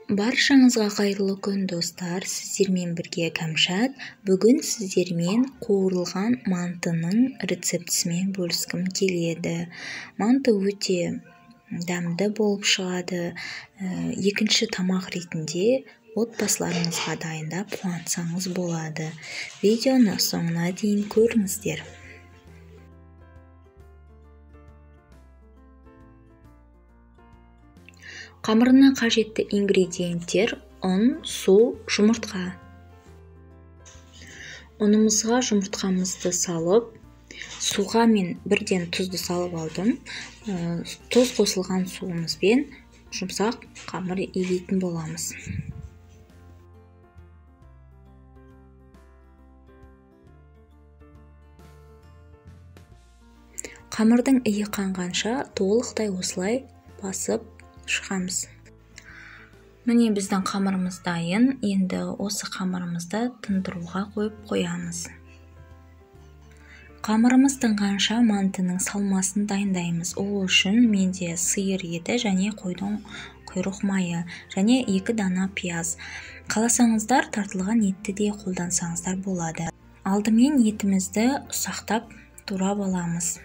Баршаңызға қайырлы күн достар, сіздермен бірге Кәмшат. Бүгін сіздермен қуырылған мантының рецептісімен бөліскім келеді. Манты өте дәмді болып шығады. Екінші тамақ ретінде отбасыларыңызға дайындап қуантсаңыз болады. Видеоны соңына дейін көріңіздер. Қамырына қажетті ингредиенттер: ұн, су, жұмыртқа. Ұнымызға жұмыртқамызды салып, суға мен бірден тұзды салып алдым. Тұз қосылған суымызбен жұмсақ қамыр илейтін боламыз. Қамырдың иі қанғанша толықтай осылай басып шығамыз. Міне біздің қамырымыз дайын. Енді осы қамырымызды тындыруға қойып қоямыз. Қамырымыз тынғанша мантының салмасын дайындаймыз. Ол үшін менде сиыр еті және қойдың құйрық майы және 2 дана пияз. Қаласаңыздар тартылған етті де қолдансаңыздар болады. Алдымен етімізді ұсақтап турап аламыз.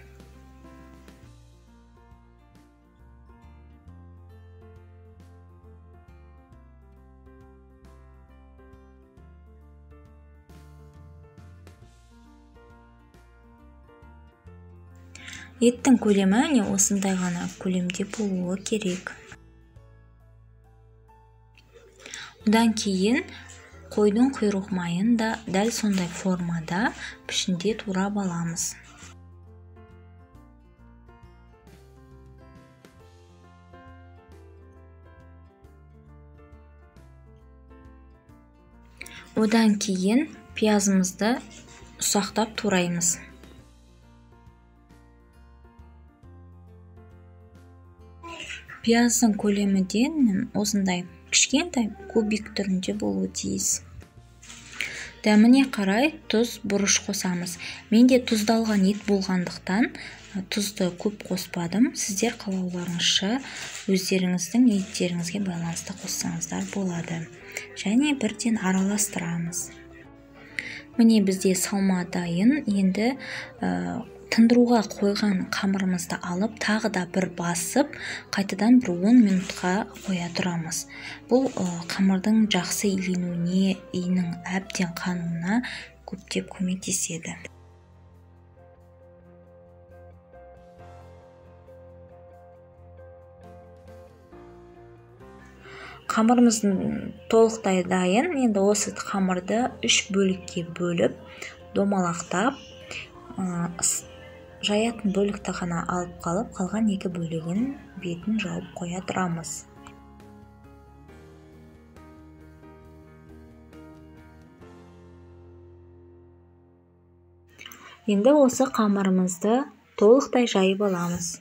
Еттің көлемі осындай ғана көлемде болуы керек. Одан кейін қойдың құйрық майын да дәл сондай формада пішінде турап аламыз. Одан кейін пиязымызды ұсақтап тураймыз. Пияздың көлеміден осындай кішкентай кубик түрінде болуы тиіс. Дәміне қарай тұз, бұрыш қосамыз. Менде тұздалған ет болғандықтан тұзды көп қоспадым. Сіздер қалауларыңызша өздеріңіздің еттеріңізге байланысты қоссаңыздар болады. Және бірден араластырамыз. Міне бізде салма дайын. Енді тындыруға қойған қамырымызды алып, тағы да бір басып, қайтадан 10 минутқа қоя тұрамыз. Бұл қамырдың жақсы иленуіне, иінің әбден қануына көптеп көмектеседі. Қамырымыздың толықтай дайын. Енді осы қамырды 3 бөлікке бөліп, домалақтап, жаятын бөлікті ғана алып қалып, қалған 2 бөлігін бетін жауып қоя тұрамыз. Енді осы қамырымызды толықтай жайып аламыз.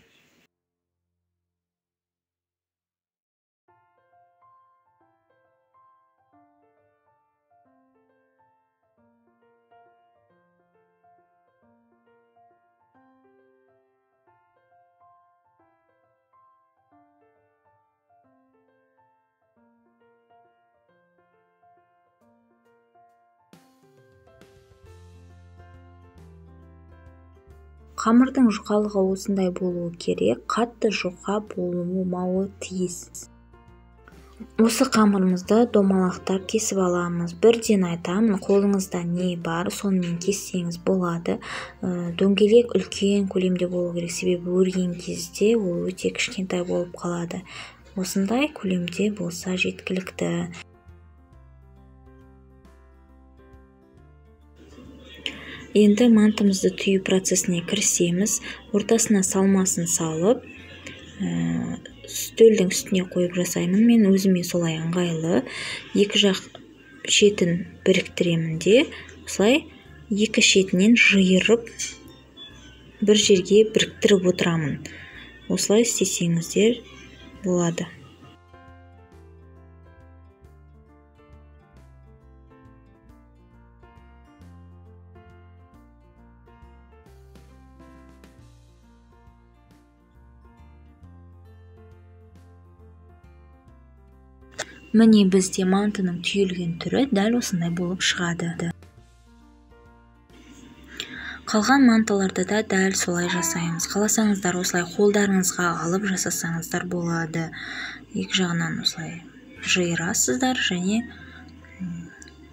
Қамырдың жұқалығы осындай болуы керек, қатты жұқа болмауы тиіс. Осы қамырымызды домалақтап кесіп аламыз. Бірден айтамын, қолыңызда не бар, сонымен кессеңіз болады. Дөңгелек үлкен көлемде болу керек, себебі өрген кезде ол өте кішкентай болып қалады. Осындай көлемде болса жеткілікті. Енді мантымызды түйу процесіне кірісеміз. Ортасына салмасын салып, үстелдің үстіне қойып жасаймын. Мен өзіме солай ыңғайлы. 2 жақ шетін біріктіремін де, осылай 2 шетінен жиырып, бір жерге біріктіріп отырамын. Осылай істесеңіздер болады. Міне бізде мантының түйілген түрі дәл осындай болып шығады. Қалған мантыларды да дәл солай жасаймыз. Қаласаңыздар осылай қолдарыңызға алып жасасаңыздар болады. Екі жағынан осылай жиырасыздар және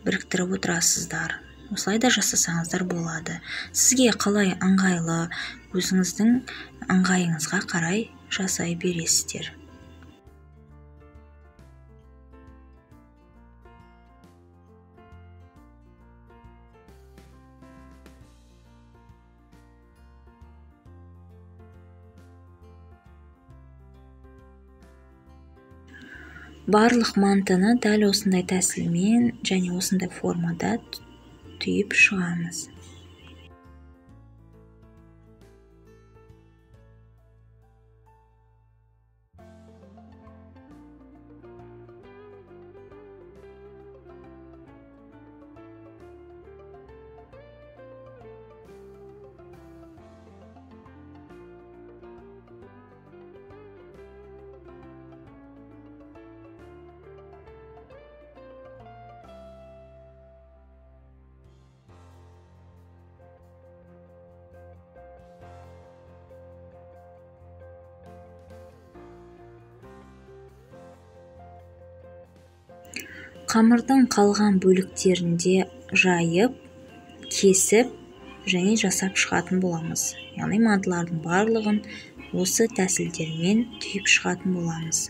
біріктіріп отырасыздар. Осылай да жасасаңыздар болады. Сізге қалай ыңғайлы, өзіңіздің ыңғайыңызға қарай жасай бересіздер. Барлық мантыны дәл осындай тәсілмен және осындай формада түйіп шығамыз. Қамырдың қалған бөліктерінде жайып, кесіп және жасап шығатын боламыз. Яғни мантылардың барлығын осы тәсілдермен түйіп шығатын боламыз.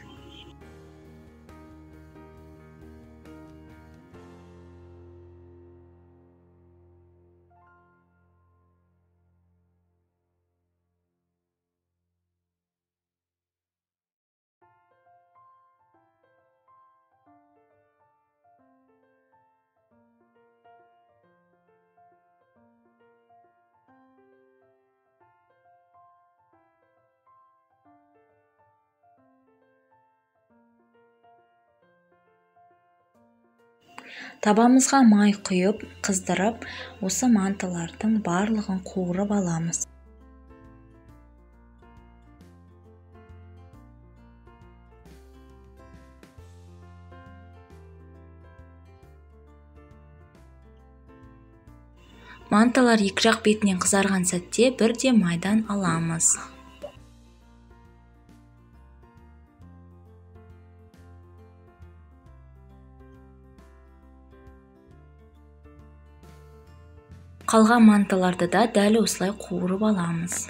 Табамызға май құйып, қыздырып, осы мантылардың барлығын қуырып аламыз. Мантылар екі жақ бетінен қызарған сәтте бірде майдан аламыз. Қалған мантыларды да дәл осылай қуырып аламыз.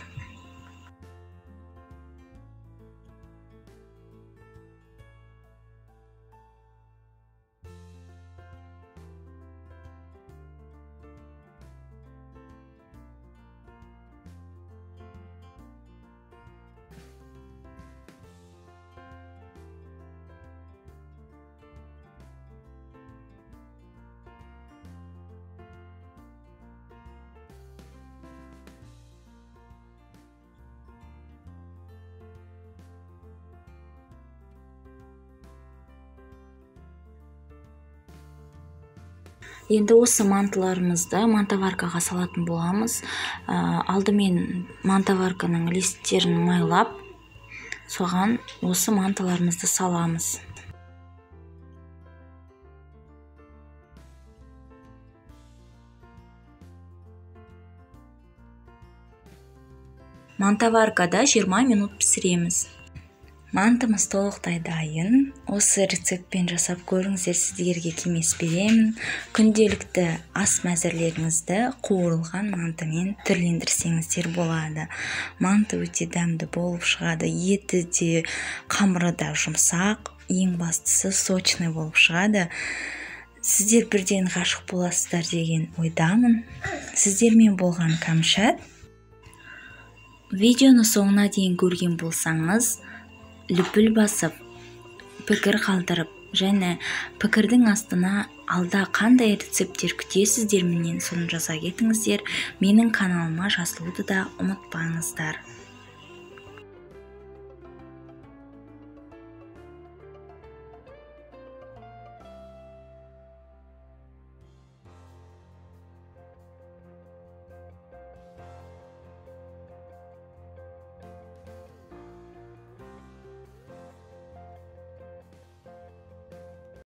Енді осы мантыларымызды мантаваркаға салатын боламыз. Алдымен мантаварканың листтерін майлап, соған осы мантыларымызды саламыз. Мантаваркада 20 минут пісіреміз. Мантымыз толықтай дайын. Осы рецептпен жасап көріңіздер, сіздерге кеңес беремін. Күнделікті ас мәзірлеріңізді қуырылған мантымен түрлендірсеңіздер болады. Манты өте дәмді болып шығады. Еті де, қамыры да жұмсақ, ең бастысы сочный болып шығады. Сіздер бірден ғашық боласыздар деген ойдамын. Сіздермен болған Кәмшат. Видеоны соңына дейін көрген болсаңыз, лүпіл басып, пікір қалдырып, және пікірдің астына алда қандай рецепттер күтесіздер менен соны жаза кетіңіздер. Менің каналыма жазылуды да ұмытпаңыздар.